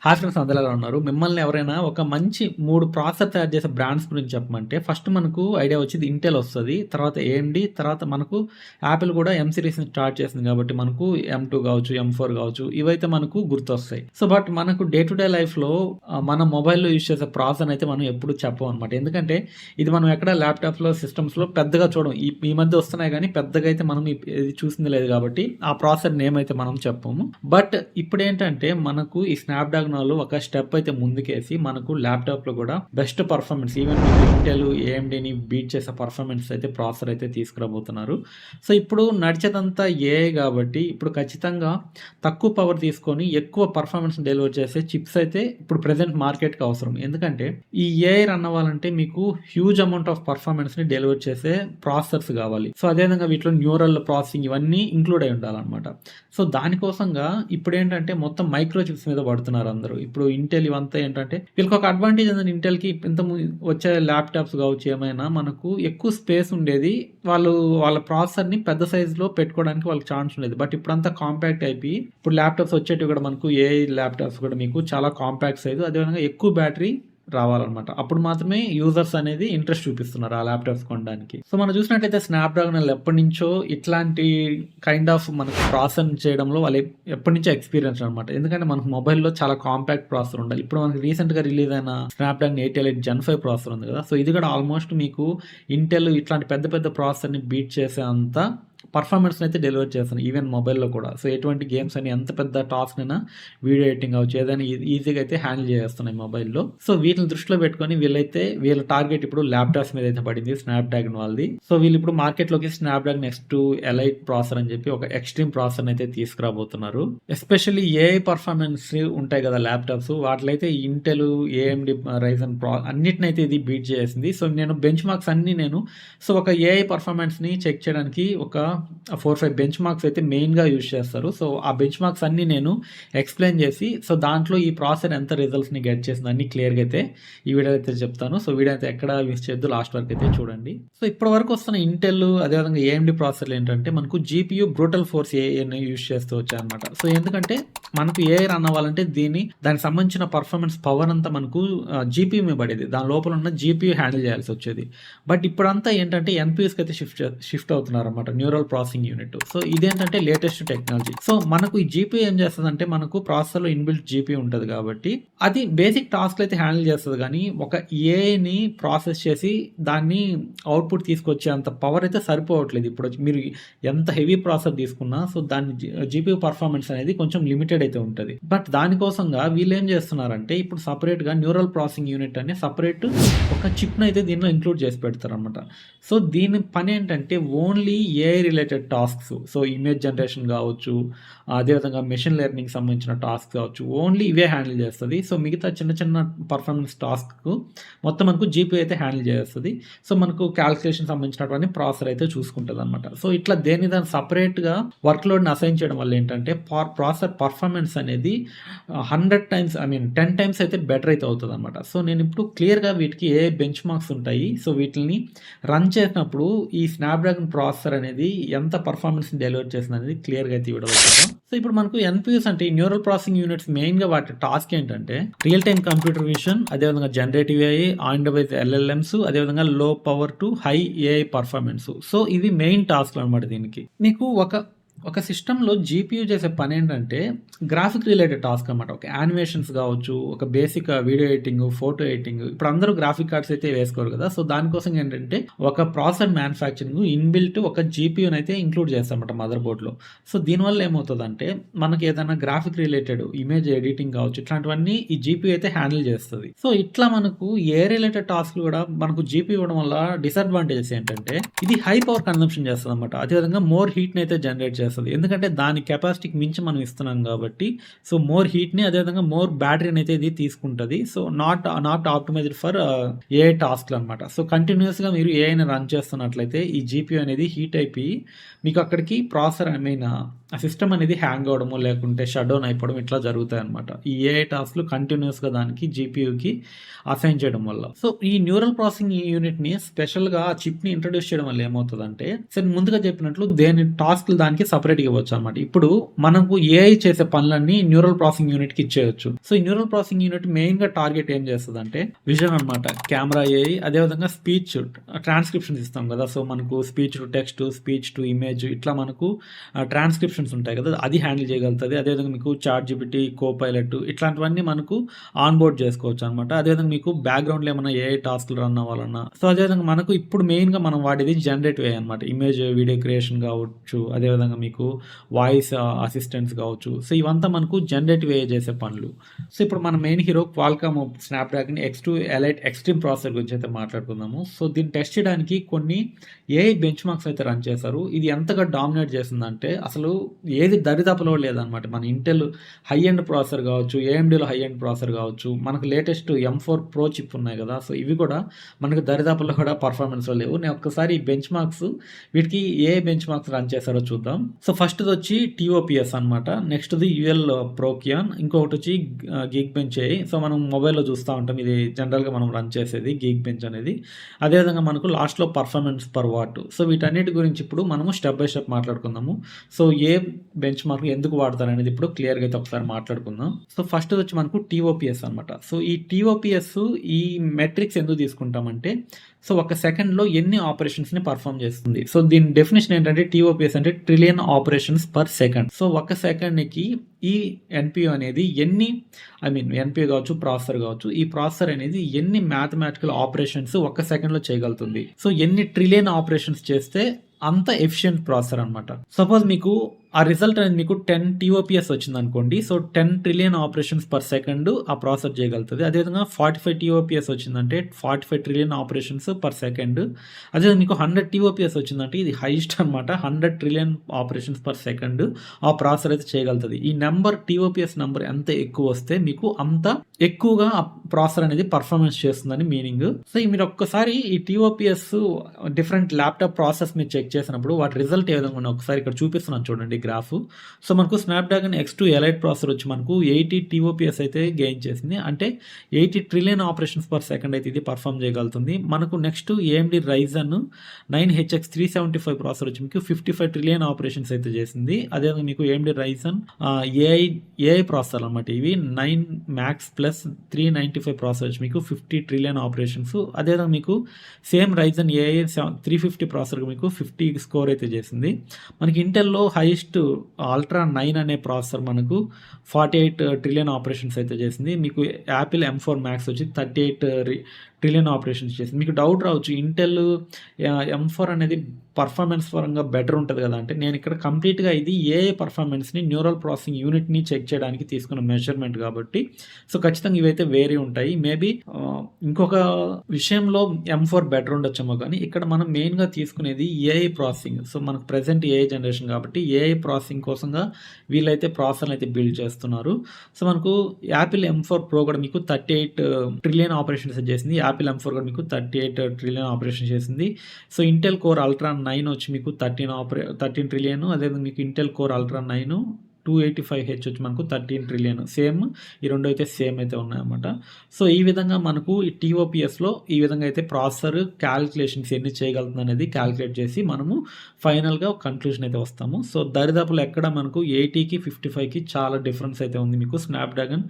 Hi friends, అందరూ ఎలా ఉన్నారు? మిమ్మల్ని ఎవరైనా ఒక మంచి 3 ప్రాసెసర్ తయారు చేసే బ్రాండ్స్ గురించి చెప్పమంటే ఫస్ట్ మనకు ఐడియా వచ్చేది ఇంటెల్ వస్తది. తర్వాత ఏఎండీ, తర్వాత మనకు యాపిల్ కూడా ఎం సిరీస్‌ని స్టార్ట్ చేసింది కాబట్టి మనకు M2 కావచ్చు, M4 కావచ్చు ఇవైతే మనకు గుర్తొస్తాయి. బట్ మనకు డే టు డే లైఫ్‌లో మన మొబైల్‌లో యూజ్ చేసే ప్రాసెసర్ అయితే మనం ఎప్పుడు చెప్పమనమాట. ఎందుకంటే ఇది మనం ఎక్కడ ల్యాప్‌టాప్‌లో, సిస్టమ్స్‌లో పెద్దగా చూడం. ఈ మధ్య వస్తున్నాయి గానీ పెద్దగా అయితే మనం ఇది చూసింది లేదు కాబట్టి ఆ ప్రాసెసర్ నేమ్ అయితే మనం చెప్పము. బట్ ఇప్పుడేంటంటే మనకు ఈ స్నాప్‌డ్రాగన్ వాళ్ళు ఒక స్టెప్ అయితే ముందుకేసి మనకు ల్యాప్‌టాప్‌లో కూడా బెస్ట్ పర్ఫార్మెన్స్ ఈవెన్ మీకు ఇంటెల్, ఏఎండీని బీట్ చేసే పర్ఫార్మెన్స్ అయితే ప్రాసెసర్ అయితే తీసుకురాబోతున్నారు. ఇప్పుడు నడిచేదంతా ఏఐ కాబట్టి ఇప్పుడు ఖచ్చితంగా తక్కువ పవర్ తీసుకొని ఎక్కువ పర్ఫార్మెన్స్ డెలివర్ చేసే చిప్స్ అయితే ఇప్పుడు ప్రెజెంట్ మార్కెట్‌కి అవసరం. ఎందుకంటే ఈ ఏఐ రన్ అవ్వాలంటే మీకు హ్యూజ్ అమౌంట్ ఆఫ్ పర్ఫార్మెన్స్‌ని డెలివర్ చేసే ప్రాసెసర్స్ కావాలి. అదేవిధంగా వీటిలో న్యూరల్ ప్రాసెసింగ్ ఇవన్నీ ఇంక్లూడ్ అయి ఉండాలన్నమాట. దానికోసంగా ఇప్పుడేంటంటే మొత్తం మైక్రో చిప్స్ మీద పడుతున్నారు అందరూ. ఇప్పుడు ఇంటెల్ ఇవంతా ఏంటంటే వీళ్ళకి ఒక అడ్వాంటేజ్ ఏంటంటే ఇంటెల్‌కి వచ్చే ల్యాప్‌టాప్స్ కావచ్చు ఏమైనా మనకు ఎక్కువ స్పేస్ ఉండేది. వాళ్ళ ప్రాసెసర్‌ని పెద్ద సైజ్‌లో పెట్టుకోవడానికి వాళ్ళకి ఛాన్స్ ఉండేది. బట్ ఇప్పుడంతా కాంపాక్ట్ అయిపోయి ఇప్పుడు ల్యాప్‌టాప్స్ వచ్చేటివి కూడా మనకు ఏఐ ల్యాప్‌టాప్స్ కూడా మీకు చాలా కాంపాక్ట్ సైజు అదేవిధంగా ఎక్కువ బ్యాటరీ రావాలన్నమాట. అప్పుడు మాత్రమే యూజర్స్ అనేది ఇంట్రెస్ట్ చూపిస్తున్నారు ఆ ల్యాప్‌టాప్స్ కొనడానికి. మనం చూసినట్లయితే స్నాప్‌డ్రాగన్ వాళ్ళు ఎప్పటినుంచో ఇట్లాంటి కైండ్ ఆఫ్ మనకు ప్రాసెసింగ్ చేయడంలో వాళ్ళు ఎప్పటినుంచో ఎక్స్‌పీరియన్స్ అన్నమాట. ఎందుకంటే మనకు మొబైల్‌లో చాలా కాంపాక్ట్ ప్రాసెసర్ ఉండాలి. ఇప్పుడు మనకు రీసెంట్‌గా రిలీజ్ అయిన స్నాప్‌డ్రాగన్ 888 జెన్ 5 ప్రాసెసర్ ఉంది కదా! ఇది కూడా ఆల్మోస్ట్ మీకు ఇంటెల్ ఇట్లాంటి పెద్ద పెద్ద ప్రాసెసర్‌ని బీట్ చేసే అంత పర్ఫార్మెన్స్‌ని అయితే డెలివర్ చేస్తున్నాయి. ఈవెన్ మొబైల్‌లో కూడా. ఎటువంటి గేమ్స్ అని ఎంత పెద్ద టాస్క్ అయినా వీడియో ఎడిటింగ్ అవ్వచ్చు ఏదైనా ఈజీగా అయితే హ్యాండిల్ చేస్తున్నాయి మొబైల్‌లో. వీటిని దృష్టిలో పెట్టుకొని వీళ్ళ టార్గెట్ ఇప్పుడు ల్యాప్‌టాప్స్ మీద అయితే పడింది స్నాప్‌డ్రాగన్ వాళ్ళది. వీళ్ళు ఇప్పుడు మార్కెట్‌లోకి స్నాప్‌డ్రాగన్ X2 ఎలైట్ ప్రాసెసర్ అని చెప్పి ఒక ఎక్స్‌ట్రీమ్ ప్రాసెసర్‌ని అయితే తీసుకురాబోతున్నారు. ఎస్పెషల్లీ ఏఐ పర్ఫార్మెన్స్ ఉంటాయి కదా ల్యాప్‌టాప్స్ వాటిలో అయితే ఇంటెల్, ఏఎండీ, రైజన్ అన్నిటినైతే ఇది బీట్ చేసింది. నేను బెంచ్ మార్క్స్ అన్నీ ఒక ఏఐ పర్ఫార్మెన్స్‌ని చెక్ చేయడానికి ఒక 4, 5 బెంచ్ మార్క్స్ అయితే మెయిన్‌గా యూజ్ చేస్తారు. ఆ బెంచ్ మార్క్స్ అన్నీ నేను ఎక్స్‌ప్లెయిన్ చేసి దాంట్లో ఈ ప్రాసెసర్ ఎంత రిజల్ట్స్‌ని గెట్ చేసింది అన్నీ క్లియర్‌గా అయితే ఈ వీడియో అయితే చెప్తాను. వీడియో అయితే ఎక్కడ మిస్ చేయొద్దు, లాస్ట్ వరకు అయితే చూడండి. ఇప్పటి వరకు వస్తున్న ఇంటెల్ అదేవిధంగా ఏఎండీ ప్రాసెసర్లు ఏంటంటే మనకు జీపీయూ బ్రూటల్ ఫోర్స్ ఏఐని యూజ్ చేస్తూ వచ్చాయన్నమాట. ఎందుకంటే మనకు ఏఐ రన్ అవ్వాలంటే దానికి సంబంధించిన పర్ఫార్మెన్స్ పవర్ అంతా మనకు జీపీయూ మీద పడేది. దాని లోపల ఉన్న జీపీయూ హ్యాండిల్ చేయాల్సి వచ్చేది. బట్ ఇప్పుడంతా ఏంటంటే ఎన్‌పీయూస్‌కి అయితే షిఫ్ట్ అవుతున్నారన్నమాట, న్యూరల్ ప్రాసెసింగ్ యూనిట్. ఇదేంటంటే లేటెస్ట్ టెక్నాలజీ. మనకు ఈ జీపీయూ ఏం చేస్తదంటే మనకు ప్రాసెసర్‌లో ఇన్‌బిల్ట్ జీపీయూ ఉంటది కాబట్టి అది బేసిక్ టాస్క్‌లు అయితే హ్యాండిల్ చేస్తది గానీ ఒక ఏఐని ప్రాసెస్ చేసి దాన్ని అవుట్‌పుట్ తీసుకొచ్చే అంత పవర్ అయితే సరిపోవట్లేదు. ఇప్పుడు మీరు ఎంత హెవీ ప్రాసెసర్ తీసుకున్నా దాని జీపీయూ పర్ఫార్మెన్స్ అనేది కొంచెం లిమిటెడ్ అయితే ఉంటది. బట్ దానికోసంగా వీళ్ళేం చేస్తున్నారంటే ఇప్పుడు సెపరేట్‌గా న్యూరల్ ప్రాసెసింగ్ యూనిట్ అని సెపరేట్ ఒక చిప్‌ని అయితే దీనిలో ఇంక్లూడ్ చేసి పెడతారన్నమాట. దీని పని ఏంటంటే only AI related tasks image generation కావచ్చు, అదేవిధంగా మెషిన్ లెర్నింగ్ సంబంధించిన టాస్క్ కావచ్చు ఓన్లీ ఇవే హ్యాండిల్ చేస్తది. మిగతా చిన్న చిన్న పర్ఫార్మెన్స్ టాస్క్‌కు మొత్తం మనకు జీపీయూ అయితే హ్యాండిల్ చేస్తది. మనకు క్యాలిక్యులేషన్ సంబంధించినటువంటి ప్రాసెసర్ అయితే చూసుకుంటదన్నమాట. ఇట్లా దాన్ని సెపరేట్‌గా వర్క్ లోడ్‌ని అసైన్ చేయడం వల్ల ఏంటంటే ప్రాసెసర్ పర్ఫార్మెన్స్ అనేది 100 టైమ్స్ 10 టైమ్స్ అయితే బెటర్ అయితే అవుతదన్నమాట. నేను ఇప్పుడు క్లియర్‌గా వీటికి ఏ బెంచ్ మార్క్స్ ఉంటాయి. వీటిని రన్ చేసినప్పుడు ఈ స్నాప్‌డ్రాగన్ ప్రాసెసర్ అనేది ఎంత పర్ఫార్మెన్స్‌ని డెలివర్ చేస్తుందనేది క్లియర్‌గా అయితే ఈ వీడియోలో చూద్దాం. ఇప్పుడు మనకు ఎన్‌పీయూస్ అంటే ఈ న్యూరల్ ప్రాసెసింగ్ యూనిట్స్ మెయిన్‌గా వాటి టాస్క్ ఏంటంటే రియల్ టైమ్ కంప్యూటర్ విజన్, అదేవిధంగా generative AI, on device LLMs, అదేవిధంగా లో power to high AI performance. ఇవి మెయిన్ టాస్క్‌లు అన్నమాట దీనికి. మీకు ఒక సిస్టమ్‌లో జీపీయూ చేసే పనేంటంటే గ్రాఫిక్ రిలేటెడ్ టాస్క్ అన్నమాట. ఒక యానిమేషన్స్ కావచ్చు, ఒక basic video editing, photo editing. ఇప్పుడు అందరూ గ్రాఫిక్ కార్డ్స్ అయితే వేసుకోరు కదా! దానికోసం ఏంటంటే ఒక ప్రాసెసర్ మ్యానుఫ్యాక్చరింగ్ ఇన్‌బిల్ట్ ఒక జీపీయూని అయితే ఇంక్లూడ్ చేస్తారన్నమాట మదర్ బోర్డ్‌లో. దీనివల్ల ఏమవుతదంటే మనకి ఏదైనా గ్రాఫిక్ రిలేటెడ్ ఇమేజ్ ఎడిటింగ్ కావచ్చు ఇట్లాంటివన్నీ ఈ జీపీయూ అయితే హ్యాండిల్ చేస్తది. ఇట్లా మనకు ఏ రిలేటెడ్ టాస్క్‌లు కూడా మనకు జీపీయూ ఇవ్వడం వల్ల డిసడ్వాంటేజెస్ ఏంటంటే ఇది హై పవర్ కన్జంప్షన్ చేస్తదన్నమాట. అదేవిధంగా మోర్ హీట్‌ని అయితే జనరేట్ చేస్తది. ఎందుకంటే దాని కెపాసిటీకి మించి మనం ఇస్తున్నాం కాబట్టి మోర్ హీట్‌ని అదేవిధంగా మోర్ బ్యాటరీని అయితే ఇది తీసుకుంటది. నాట్ ఆప్టిమైజ్డ్ ఫర్ ఏఐ టాస్క్‌లు అన్నమాట. కంటిన్యూయస్‌గా మీరు ఏఐని రన్ చేస్తున్నట్లయితే ఈ జీపీయూ అనేది హీట్ అయిపోయి మీకు అక్కడికి ప్రాసెసర్ ఆ సిస్టమ్ అనేది హ్యాంగ్ అవ్వడము, లేకుంటే షట్ డౌన్ అయిపోవడం ఇట్లా జరుగుతాయనమాట. ఈ ఏఐ టాస్క్‌లు కంటిన్యూయస్‌గా దానికి జీపీయూకి అసైన్ చేయడం వల్ల. సో, ఈ న్యూరల్ ప్రాసెసింగ్ యూనిట్‌ని స్పెషల్‌గా ఆ చిప్‌ని ఇంట్రొడ్యూస్ చేయడం వల్ల ఏమవుతదంటే, సరే ముందుగా చెప్పినట్లు దేని టాస్క్‌లు దానికి సెపరేట్‌గా ఇవ్వొచ్చనమాట. ఇప్పుడు మనకు ఏఐ చేసే పనులన్నీ న్యూరల్ ప్రాసెసింగ్ యూనిట్‌కి ఇచ్చేయొచ్చు. సో, ఈ న్యూరల్ ప్రాసెసింగ్ యూనిట్ మెయిన్‌గా టార్గెట్ ఏం చేస్తదంటే విజన్ అనమాట. కెమెరా ఏఐ, అదేవిధంగా స్పీచ్ ట్రాన్స్క్రిప్షన్స్ ఇస్తాం కదా! సో, మనకు speech to text, speech to image ఇట్లా మనకు ట్రాన్స్క్రిప్షన్స్ ఉంటాయి కదా! అది హ్యాండిల్ చేయగలుగుతది. అదేవిధంగా మీకు చాట్ జీపీటీ, కోపైలట్ ఇట్లాంటివన్నీ మనకు ఆన్ బోర్డ్ చేసుకోవచ్చు అనమాట. అదేవిధంగా మీకు బ్యాక్‌గ్రౌండ్‌లో ఏమన్నా ఏఐ టాస్క్‌లు రన్ అవ్వాలన్నా, సో, అదేవిధంగా మనకు ఇప్పుడు మెయిన్‌గా మనం వాడేది జనరేటివ్ ఏఐ అనమాట. ఇమేజ్, వీడియో క్రియేషన్ కావచ్చు, అదేవిధంగా మీకు వాయిస్ అసిస్టెంట్స్ కావచ్చు. సో, ఇవంతా మనకు జనరేటివ్ ఏఐ చేసే పనులు. సో, ఇప్పుడు మన main hero Qualcomm Snapdragon X2 elite extreme processor గురించి అయితే మాట్లాడుకుందాము. సో, దీన్ని టెస్ట్ చేయడానికి కొన్ని ఏఐ బెంచ్ మార్క్స్ అయితే రన్ చేశారు. ఇది ఎంతగా డామినేట్ చేసిందంటే అసలు ఏది దరిదాపులో లేదనమాట. మన ఇంటెల్ హై ఎండ్ ప్రాసెసర్ కావచ్చు, ఏఎండీలో హై ఎండ్ ప్రాసెసర్ కావచ్చు, మనకు లేటెస్ట్ M4 ప్రో చిప్ ఉన్నాయి కదా! సో, ఇవి కూడా మనకు దరిదాపుల్లో కూడా పర్ఫార్మెన్స్‌లో లేవు. నేను ఒక్కసారి ఈ బెంచ్ మార్క్స్ వీటికి ఏ బెంచ్ మార్క్స్ రన్ చేశారో చూద్దాం. సో, ఫస్ట్‌దొచ్చి టీఓపీఎస్ అనమాట. నెక్స్ట్‌ది యూఎల్ ప్రోకియాన్, ఇంకొకటొచ్చి గీక్ బెంచ్ ఏఐ. సో, మనం మొబైల్‌లో చూస్తా ఉంటాం. ఇది జనరల్‌గా మనం రన్ చేసేది గీక్ బెంచ్ అనేది. అదేవిధంగా మనకు లాస్ట్‌లో పర్ఫార్మెన్స్ పర్ వాట్. సో, వీటన్నిటి గురించి ఇప్పుడు మనము స్టెప్ బై స్టెప్ మాట్లాడుకుందాము. సో, ఏ బెంచ్ మార్క్ ఎందుకు వాడతారనేది ఇప్పుడు క్లియర్‌గా అయితే ఒకసారి మాట్లాడుకుందాం. సో, ఫస్ట్‌దొచ్చి మనకు టీఓపీఎస్ అనమాట. సో, ఈ టీఓపీఎస్ ఈ మెట్రిక్స్ ఎందుకు తీసుకుంటామంటే, సో, ఒక సెకండ్‌లో ఎన్ని ఆపరేషన్స్‌ని పర్ఫార్మ్ చేస్తుంది. సో, దీని డెఫినిషన్ ఏంటంటే టీఓపీఎస్ అంటే trillion operations per second. So, ఒక సెకండ్‌కి ఈ ఎన్‌పియు అనేది ఎన్‌పియు కావచ్చు, ప్రాసెసర్ కావచ్చు. ఈ ప్రాసెసర్ అనేది ఎన్ని మ్యాథమెటికల్ ఆపరేషన్స్ ఒక్క సెకండ్‌లో చేయగలుగుతుంది. సో, ఎన్ని ట్రిలియన్ ఆపరేషన్స్ చేస్తే అంత ఎఫిషియెంట్ ప్రాసెసర్ అనమాట. సపోజ్ మీకు ఆ రిజల్ట్ అనేది మీకు 10 టీఓపీఎస్ వచ్చిందనుకోండి. So, 10 trillion operations per second ఆ ప్రాసెసర్ చేయగలుగుతది. అదేవిధంగా 45 టీఓపీఎస్ వచ్చిందంటే 45 ట్రిలియన్ ఆపరేషన్స్ పర్ సెకండ్. అదేవిధంగా మీకు 100 టీఓపీఎస్ వచ్చిందంటే ఇది హైయెస్ట్ అనమాట. 100 ట్రిలియన్ ఆపరేషన్స్ పర్ సెకండ్ ఆ ప్రాసెసర్ అయితే చేయగలుగుతది. ఈ టీఓపీఎస్ నెంబర్ ఎంత ఎక్కువ వస్తే మీకు అంత ఎక్కువగా ఆ ప్రాసెసర్ అనేది పర్ఫార్మెన్స్ చేస్తుందని మీనింగ్. సో, మీరు ఒక్కసారి ఈ టీఓపీఎస్ డిఫరెంట్ ల్యాప్‌టాప్ ప్రాసెస్ మీరు చెక్ చేసినప్పుడు వాటి రిజల్ట్ ఏ విధంగా ఉన్నాయో ఒకసారి ఇక్కడ చూపిస్తున్నాను చూడండి గ్రాఫ్. సో, మనకు స్నాప్‌డ్రాగన్ X2 ఎలైట్ ప్రాసెసర్ వచ్చి మనకు 80 టీఓపీఎస్ అయితే గెయిన్ చేసింది. అంటే 80 ట్రిలియన్ ఆపరేషన్స్ పర్ సెకండ్ అయితే ఇది పర్ఫార్మ్ చేయగలుగుతుంది. మనకు next AMD Ryzen 9 HX 375 processor వచ్చి మీకు 55 ట్రిలియన్ ఆపరేషన్స్ అయితే చేసింది. అదేవిధంగా మీకు ఏఎండీ రైజన్ ఏఐ ప్రాసెసర్ అనమాట. ఇవి 9 మ్యాక్స్ ప్లస్ 395 ప్రాసెసర్ వచ్చి మీకు 50 ట్రిలియన్ ఆపరేషన్స్. అదేవిధంగా మీకు సేమ్ రైజన్ ఏఐ 350 ప్రాసెసర్ మీకు 50 స్కోర్ అయితే చేసింది. మనకి ఇంటెల్‌లో హైయెస్ట్ అల్ట్రా 9 అనే ప్రాసెసర్ మనకు 48 ట్రిలియన్ ఆపరేషన్స్ అయితే చేసింది. మీకు యాపిల్ M4 మ్యాక్స్ వచ్చి 38 ట్రిలియన్ ఆపరేషన్స్ చేసింది. మీకు డౌట్ రావచ్చు ఇంటెల్ M4 అనేది పర్ఫార్మెన్స్ పరంగా బెటర్ ఉంటది కదా! అంటే నేను ఇక్కడ కంప్లీట్‌గా ఇది ఏఐ పర్ఫార్మెన్స్‌ని న్యూరల్ ప్రాసెసింగ్ యూనిట్‌ని చెక్ చేయడానికి తీసుకున్న మెజర్‌మెంట్ కాబట్టి సో, ఖచ్చితంగా ఇవైతే వేరీ ఉంటాయి. మేబీ ఇంకొక విషయంలో M4 బెటర్ ఉండొచ్చేమో కానీ ఇక్కడ మనం మెయిన్‌గా తీసుకునేది ఏఐ ప్రాసెసింగ్. సో, మనకు ప్రెజెంట్ ఏఐ జనరేషన్ కాబట్టి ఏఐ ప్రాసెసింగ్ కోసంగా వీళ్ళైతే ప్రాసెసర్‌ని అయితే బిల్డ్ చేస్తున్నారు. సో, మనకు యాపిల్ M4 ప్రో కూడా మీకు 38 ట్రిలియన్ ఆపరేషన్స్ చేసింది. యాపిల్ M4 కూడా మీకు 38 ట్రిలియన్ ఆపరేషన్ చేసింది. సో, ఇంటెల్ కోర్ అల్ట్రా 9 వచ్చి మీకు 13 ట్రిలియన్. అదేవిధంగా మీకు ఇంటెల్ కోర్ అల్ట్రా 9 285H వచ్చి మనకు 13 ట్రిలియన్. సేమ్ ఈ రెండు అయితే సేమ్ అయితే ఉన్నాయన్నమాట. సో, ఈ విధంగా మనకు ఈ టీఓపీఎస్‌లో ఈ విధంగా అయితే ప్రాసెసర్ క్యాలిక్యులేషన్స్ ఎన్ని చేయగలుగుతుంది అనేది క్యాలిక్యులేట్ చేసి మనము ఫైనల్‌గా ఒక కన్క్లూజన్ అయితే వస్తాము. సో, దరిదాపులో ఎక్కడ మనకు 80కి 55కి చాలా డిఫరెన్స్ అయితే ఉంది. మీకు స్నాప్‌డ్రాగన్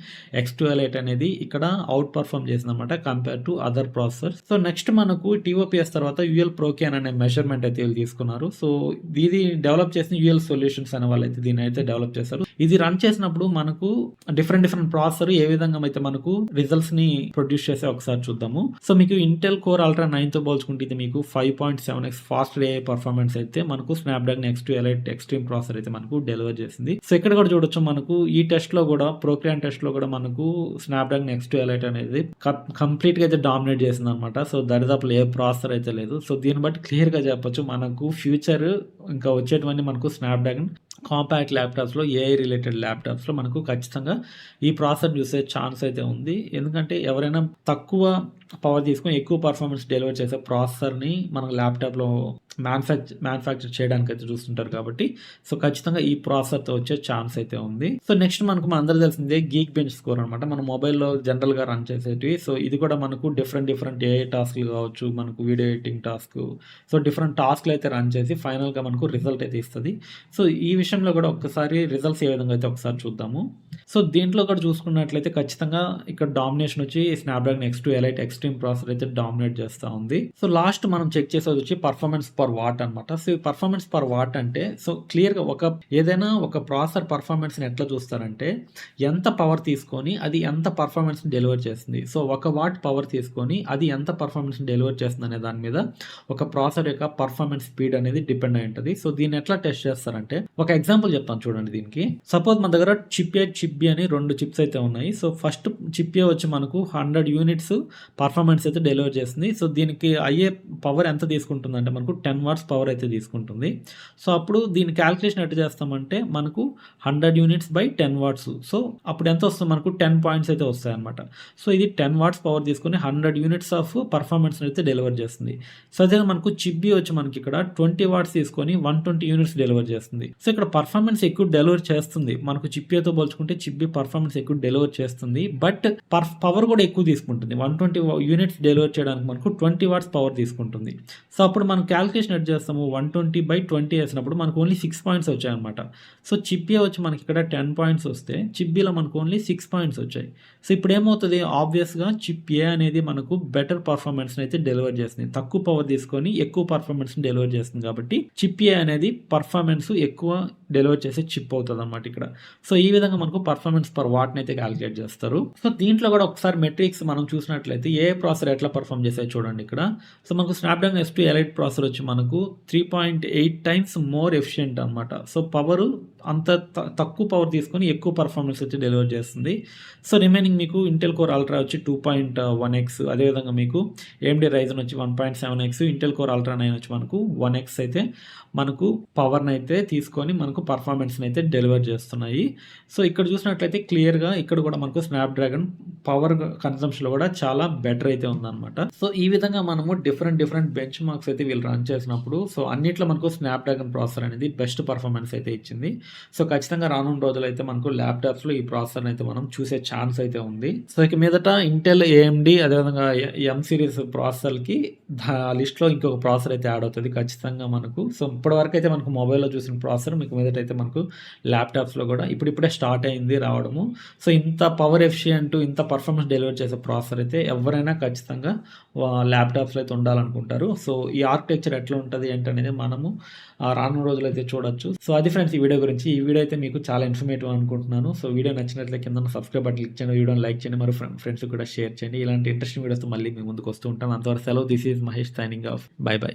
X2 ఎలైట్ అనేది ఇక్కడ అవుట్ పర్ఫార్మ్ చేసిందన్నమాట compare to other processors. So, next మనకు టీఓపీఎస్ తర్వాత యూఎల్ ప్రోకియాన్ అనే మెజర్‌మెంట్ అయితే వీళ్ళు తీసుకున్నారు. సో, ఇది డెవలప్ చేసిన యూఎల్ సొల్యూషన్స్ అనే వాళ్ళైతే దీన్ని అయితే డెవలప్ చేశారు. ఇది రన్ చేసినప్పుడు మనకు డిఫరెంట్ ప్రాసెసర్ ఏ విధంగా అయితే మనకు రిజల్ట్స్ ని ప్రొడ్యూస్ చేసే ఒకసారి చూద్దాము. సో, మీకు ఇంటెల్ కోర్ అల్ట్రా 9 తో పోల్చుకుంటే ఇది మీకు 5.7x ఫాస్ట్ ఏఐ పర్ఫార్మెన్స్ అయితే మనకు Snapdragon X2 elite extreme processor అయితే మనకు డెలివర్ చేసింది. సో, ఇక్కడ కూడా చూడొచ్చు మనకు ఈ టెస్ట్ లో కూడా ప్రోక్రియాన్ టెస్ట్ లో కూడా మనకు స్నాప్‌డ్రాగన్ X2 ఎలైట్ అనేది కంప్లీట్ గా అయితే డామినేట్ చేసింది అనమాట. సో, దరిదాపులో ఏ ప్రాసెసర్ అయితే లేదు. సో, దీన్ని బట్టి క్లియర్ గా చెప్పొచ్చు మనకు ఫ్యూచర్ ఇంకా వచ్చేటివన్నీ మనకు స్నాప్‌డ్రాగన్ కాంపాక్ట్ ల్యాప్‌టాప్స్‌లో ఏఐ రిలేటెడ్ ల్యాప్‌టాప్స్‌లో మనకు ఖచ్చితంగా ఈ ప్రాసెసర్ చూసే ఛాన్స్ అయితే ఉంది. ఎందుకంటే ఎవరైనా తక్కువ పవర్ తీసుకొని ఎక్కువ పర్ఫార్మెన్స్ డెలివర్ చేసే ప్రాసెసర్‌ని మన ల్యాప్‌టాప్‌లో మ్యానుఫ్యాక్చర్ చేయడానికైతే చూస్తుంటారు కాబట్టి, సో ఖచ్చితంగా ఈ ప్రాసెసర్‌తో వచ్చే ఛాన్స్ అయితే ఉంది. సో నెక్స్ట్ మనకు మనందరికీ తెలిసిందే గీక్ బెంచ్ స్కోర్ అనమాట. మన మొబైల్‌లో జనరల్‌గా రన్ చేసేటివి. సో ఇది కూడా మనకు డిఫరెంట్ ఏఐ టాస్క్‌లు కావచ్చు, మనకు video editing task, so different టాస్క్‌లు అయితే రన్ చేసి ఫైనల్‌గా మనకు రిజల్ట్ అయితే ఇస్తది. సో ఈ విషయంలో కూడా ఒక్కసారి రిజల్ట్స్ ఏ విధంగా అయితే ఒకసారి చూద్దాము. సో దీంట్లో కూడా చూసుకున్నట్లయితే ఖచ్చితంగా ఇక్కడ డామినేషన్ వచ్చి Snapdragon X2 elite extreme processor అయితే డామినేట్ చేస్తా ఉంది. సో లాస్ట్ మనం చెక్ చేసేది వచ్చి పర్ఫార్మెన్స్ పర్ వాట్ అనమాట. సో ఈ పర్ఫార్మెన్స్ పర్ వాట్ అంటే సో క్లియర్‌గా ఏదైనా ఒక ప్రాసెసర్ పర్ఫార్మెన్స్‌ని ఎట్లా చూస్తారంటే ఎంత పవర్ తీసుకొని అది ఎంత పర్ఫార్మెన్స్‌ని డెలివర్ చేస్తుంది. సో 1 వాట్ పవర్ తీసుకొని అది ఎంత పర్ఫార్మెన్స్‌ని డెలివర్ చేస్తుంది అనే దాని మీద ఒక ప్రాసెసర్ యొక్క పర్ఫార్మెన్స్ స్పీడ్ అనేది డిపెండ్ అయి ఉంటది. సో దీన్ని ఎట్లా టెస్ట్ చేస్తారంటే ఒక ఎగ్జాంపుల్ చెప్తాను చూడండి దీనికి. సపోజ్ మన దగ్గర చిప్ ఏ, చిప్ బి అని 2 చిప్స్ అయితే ఉన్నాయి. సో ఫస్ట్ చిప్ ఏ వచ్చి మనకు 100 యూనిట్స్ పర్ఫార్మెన్స్ అయితే డెలివర్ చేస్తుంది. సో దీనికి అయ్యే పవర్ ఎంత తీసుకుంటుందంటే మనకు 10 వాట్స్ పవర్ అయితే తీసుకుంటుంది. సో అప్పుడు దీని క్యాలిక్యులేషన్ ఎట్లా చేస్తామంటే మనకు 100 యూనిట్స్ బై 10 వాట్స్. సో అప్పుడు ఎంత వస్తుంది మనకు 10 పాయింట్స్ అయితే వస్తాయన్నమాట. సో ఇది 10 వాట్స్ పవర్ తీసుకొని 100 యూనిట్స్ ఆఫ్ పర్ఫార్మెన్స్ అయితే డెలివర్ చేస్తుంది. సో అదే మనకు చిప్ బి వచ్చి మనకి ఇక్కడ 20 వాట్స్ తీసుకొని 120 యూనిట్స్ డెలివర్ చేస్తుంది. సో ఇక్కడ పర్ఫార్మెన్స్ ఎక్కువ డెలివర్ చేస్తుంది. మనకు చిప్ ఏతో పోల్చుకుంటే చిప్ బి పర్ఫార్మెన్స్ ఎక్కువ డెలివర్ చేస్తుంది. బట్ పవర్ కూడా ఎక్కువ తీసుకుంటుంది. 120 యూనిట్స్ డెలివర్ చేయడానికి మనకు 20 వాట్స్ పవర్ తీసుకుంటుంది. సో అప్పుడు మనం క్యాలిక్యులేషన్ ఎట్ చేస్తాము 120/20 వేసినప్పుడు మనకు ఓన్లీ 6 పాయింట్స్ వచ్చాయన్నమాట. సో చిప్ ఏ వచ్చి మనకి ఇక్కడ 10 పాయింట్స్ వస్తే చిప్ బిలో మనకు ఓన్లీ 6 పాయింట్స్ వచ్చాయి. సో ఇప్పుడు ఏమవుతుంది ఆబ్వియస్గా చిప్ ఏ అనేది మనకు బెటర్ పర్ఫార్మెన్స్ని అయితే డెలివర్ చేస్తుంది. తక్కువ పవర్ తీసుకొని ఎక్కువ పర్ఫార్మెన్స్ని డెలివర్ చేస్తుంది కాబట్టి చిప్ ఏ అనేది పర్ఫార్మెన్స్ ఎక్కువ డెలివర్ చేసే చిప్ అవుతుంది అనమాట ఇక్కడ. సో ఈ విధంగా మనకు పర్ఫార్మెన్స్ పర్ వాట్ని అయితే క్యాలిక్యులేట్ చేస్తారు. సో దీంట్లో కూడా ఒకసారి మెట్రిక్స్ మనం చూసినట్లయితే ఏ ప్రాసెసర్ ఎట్లా పర్ఫార్మ్ చేస్తాయి చూడండి ఇక్కడ. సో మనకు స్నాప్డ్రాగన్ S2 ఎలైట్ ప్రాసెసర్ వచ్చి మనకు 3.8 టైమ్స్ మోర్ ఎఫిషియంట్ అనమాట. సో పవర్ అంత తక్కువ పవర్ తీసుకొని ఎక్కువ పర్ఫార్మెన్స్ వచ్చి డెలివర్ చేస్తుంది. సో రిమైనింగ్ మీకు ఇంటెల్ కోర్ అల్ట్రా వచ్చి 2.1x, అదేవిధంగా మీకు AMD Ryzen వచ్చి 1.7x, ఇంటెల్ కోర్ అల్ట్రా 9 వచ్చి మనకు 1x అయితే మనకు పవర్ని అయితే తీసుకొని మనకు పర్ఫార్మెన్స్ని అయితే డెలివర్ చేస్తున్నాయి. సో ఇక్కడ చూసినట్లయితే క్లియర్గా ఇక్కడ కూడా మనకు స్నాప్డ్రాగన్ పవర్ కన్సంప్షన్లో కూడా చాలా బెటర్ అయితే ఉందన్నమాట. సో ఈ విధంగా మనము డిఫరెంట్ బెంచ్ మార్క్స్ అయితే వీళ్ళు రన్ చేసినప్పుడు సో అన్నిట్లో మనకు స్నాప్డ్రాగన్ ప్రాసెసర్ అనేది బెస్ట్ పర్ఫార్మెన్స్ అయితే ఇచ్చింది. సో ఖచ్చితంగా రానున్న రోజులు అయితే మనకు ల్యాప్టాప్స్లో ఈ ప్రాసెసర్ అయితే మనం చూసే ఛాన్స్ అయితే ఉంది. సో ఇక మీదట ఇంటెల్, AMD అదేవిధంగా M సిరీస్ ప్రాసెసర్కి లిస్ట్లో ఇంకొక ప్రాసెసర్ అయితే యాడ్ అవుతుంది ఖచ్చితంగా మనకు. సో ఇప్పటివరకు అయితే మనకు మొబైల్లో చూసిన ప్రాసెసర్ మీకు మీదట అయితే మనకు ల్యాప్టాప్స్లో కూడా ఇప్పుడిప్పుడే స్టార్ట్ అయింది రావడము. సో ఇంత పవర్ ఎఫిషియంట్, ఇంత పర్ఫార్మెన్స్ డెలివర్ చేసే ప్రాసెసర్ అయితే ఎవరైనా ఖచ్చితంగా ల్యాప్టాప్స్లో అయితే ఉండాలనుకుంటారు. సో ఈ ఆర్కిటెక్చర్ ఎట్లా ఉంటుంది ఏంటనేది మనము రానున్న రోజులు అయితే చూడొచ్చు. సో అది ఫ్రెండ్స్ ఈ వీడియో గురించి. ఈ వీడియో అయితే మీకు చాలా ఇన్ఫర్మేటివ్ అనుకుంటున్నాను. సో వీడియో నచ్చినట్లయితే కింద సబ్స్క్రైబ్ బటన్ క్లిక్ చేయండి, వీడియోని లైక్ చేయండి, మరి ఫ్రెండ్స్ కూడా షేర్ చేయండి. ఇలాంటి ఇంట్రెస్టింగ్ వీడియోస్తో మళ్ళీ మీ ముందుకు వస్తూ ఉంటాను. అంతవరకు సెలవు. This is Mahesh signing off. By.